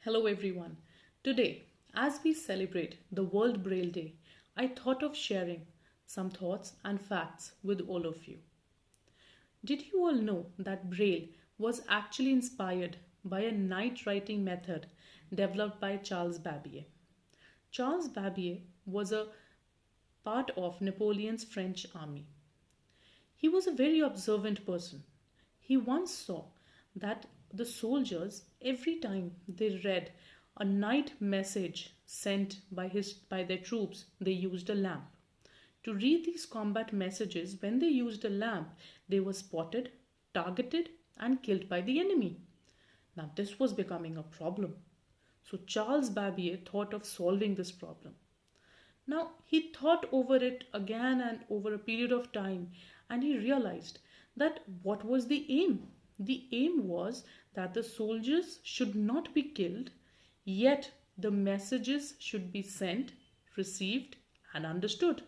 Hello everyone. Today, as we celebrate the World Braille Day, I thought of sharing some thoughts and facts with all of you. Did you all know that Braille was actually inspired by a night writing method developed by Charles Babbage? Charles Babbage was a part of Napoleon's French army. He was a very observant person. He once saw that the soldiers, every time they read a night message sent by their troops, they used a lamp. To read these combat messages, when they used a lamp, they were spotted, targeted, and killed by the enemy. Now, this was becoming a problem. So, Charles Babbage thought of solving this problem. Now, he thought over it again and over a period of time, and he realized that what was the aim? The aim was that the soldiers should not be killed, yet the messages should be sent, received, and understood.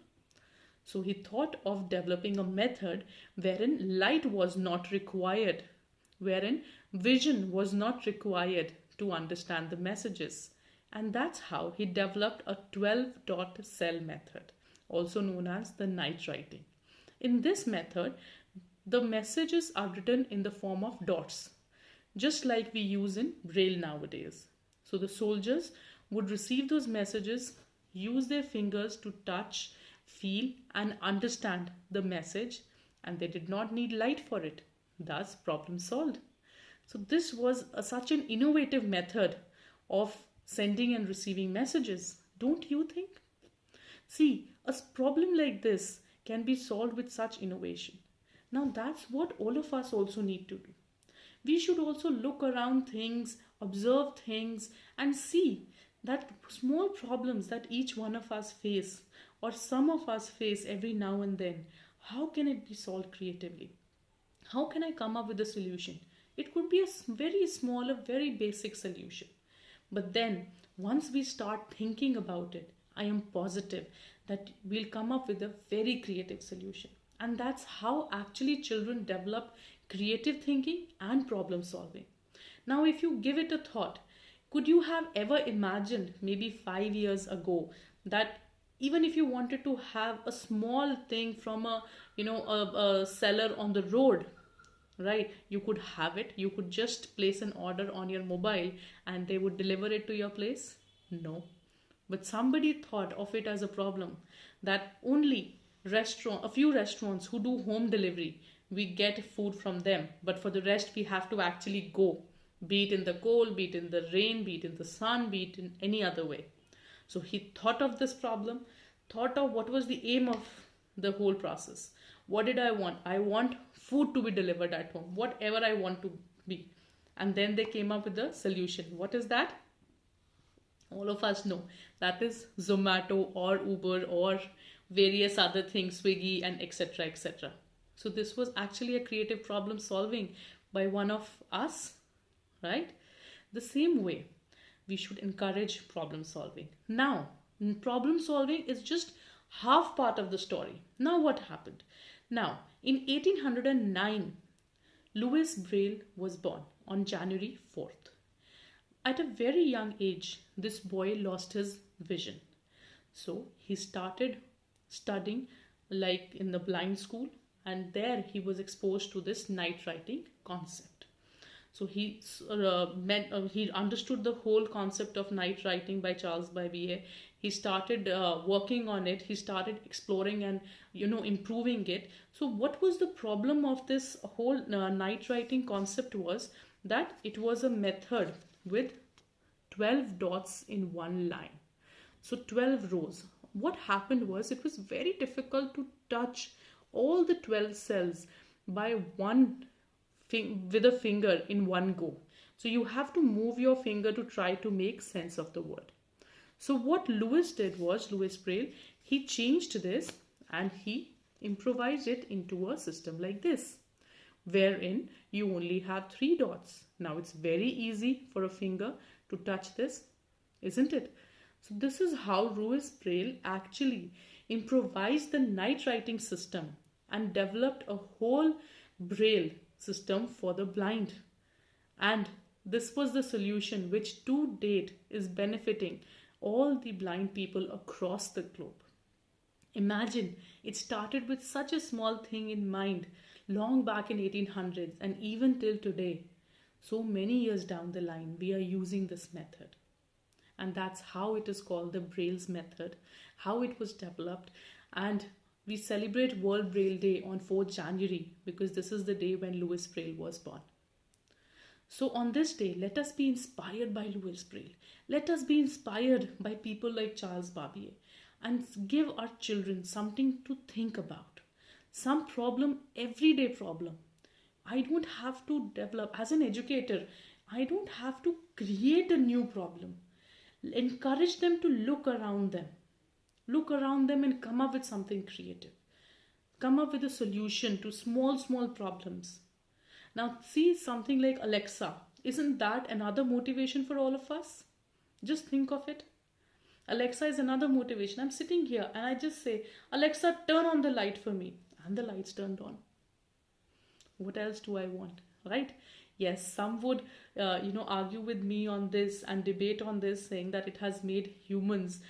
So he thought of developing a method wherein light was not required, wherein vision was not required to understand the messages. And that's how he developed a 12 dot cell method, also known as the night writing. In this method, the messages are written in the form of dots, just like we use in Braille nowadays. So the soldiers would receive those messages, use their fingers to touch, feel, and understand the message, and they did not need light for it. Thus, problem solved. So this was such an innovative method of sending and receiving messages, don't you think? See, a problem like this can be solved with such innovation. Now that's what all of us also need to do. We should also look around things, observe things, and see that small problems that each one of us face or some of us face every now and then, how can it be solved creatively? How can I come up with a solution? It could be a very small, a very basic solution. But then, once we start thinking about it, I am positive that we'll come up with a very creative solution. And that's how actually children develop creative thinking and problem solving. Now, if you give it a thought, could you have ever imagined maybe 5 years ago that even if you wanted to have a small thing from a seller on the road, right, you could have it, you could just place an order on your mobile and they would deliver it to your place? No. But somebody thought of it as a problem that only a few restaurants who do home delivery, we get food from them, but for the rest we have to actually go, be it in the cold, be it in the rain, be it in the sun, be it in any other way. So he thought of this problem, thought of what was the aim of the whole process. What did I want? I want food to be delivered at home, whatever I want to be. And then they came up with a solution. What is that? All of us know that is Zomato or Uber or various other things, Swiggy and etc. etc. So this was actually a creative problem solving by one of us, right? The same way we should encourage problem solving. Now, problem solving is just half part of the story. Now what happened? Now, in 1809, Louis Braille was born on January 4th. At a very young age, this boy lost his vision. So he started studying like in the blind school, and there he was exposed to this night writing concept. So he understood the whole concept of night writing by Charles Babbage. He started working on it. He started exploring and improving it. So what was the problem of this whole night writing concept was that it was a method with 12 dots in one line. So 12 rows. What happened was it was very difficult to touch all the 12 cells by with a finger in one go. So you have to move your finger to try to make sense of the word. So what Louis did was, Louis Braille, he changed this and he improvised it into a system like this, wherein you only have 3 dots. Now it's very easy for a finger to touch this, isn't it? So this is how Louis Braille actually improvised the night writing system and developed a whole Braille system for the blind. And This was the solution which to date is benefiting all the blind people across the globe. Imagine it started with such a small thing in mind long back in 1800s and even till today. So many years down the line we are using this method. And that's how it is called the Braille's method, how it was developed. And we celebrate World Braille Day on 4th January because this is the day when Louis Braille was born. So on this day, let us be inspired by Louis Braille. Let us be inspired by people like Charles Babbage and give our children something to think about. Some problem, everyday problem. I don't have to develop, as an educator, I don't have to create a new problem. Encourage them to look around them. Look around them and come up with something creative. Come up with a solution to small problems. Now, see something like Alexa. Isn't that another motivation for all of us? Just think of it. Alexa is another motivation. I'm sitting here and I just say, Alexa, turn on the light for me. And the light's turned on. What else do I want? Right? Yes, some would, argue with me on this and debate on this, saying that it has made humans,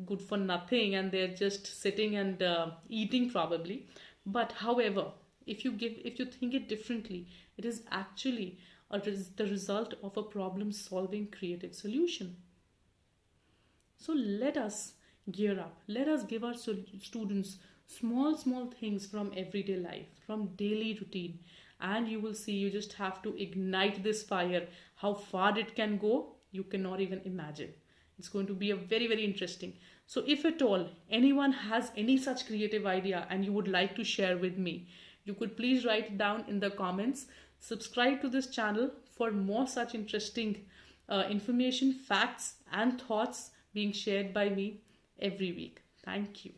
good for nothing and they're just sitting and eating probably. But however, if you think it differently, it is actually the result of a problem-solving creative solution. So let us gear up. Let us give our students small things from everyday life, from daily routine, and you will see, you just have to ignite this fire. How far it can go, you cannot even imagine. It's going to be a very interesting. So if at all anyone has any such creative idea and you would like to share with me, you could please write it down in the comments. Subscribe to this channel for more such interesting information, facts and thoughts being shared by me every week. Thank you.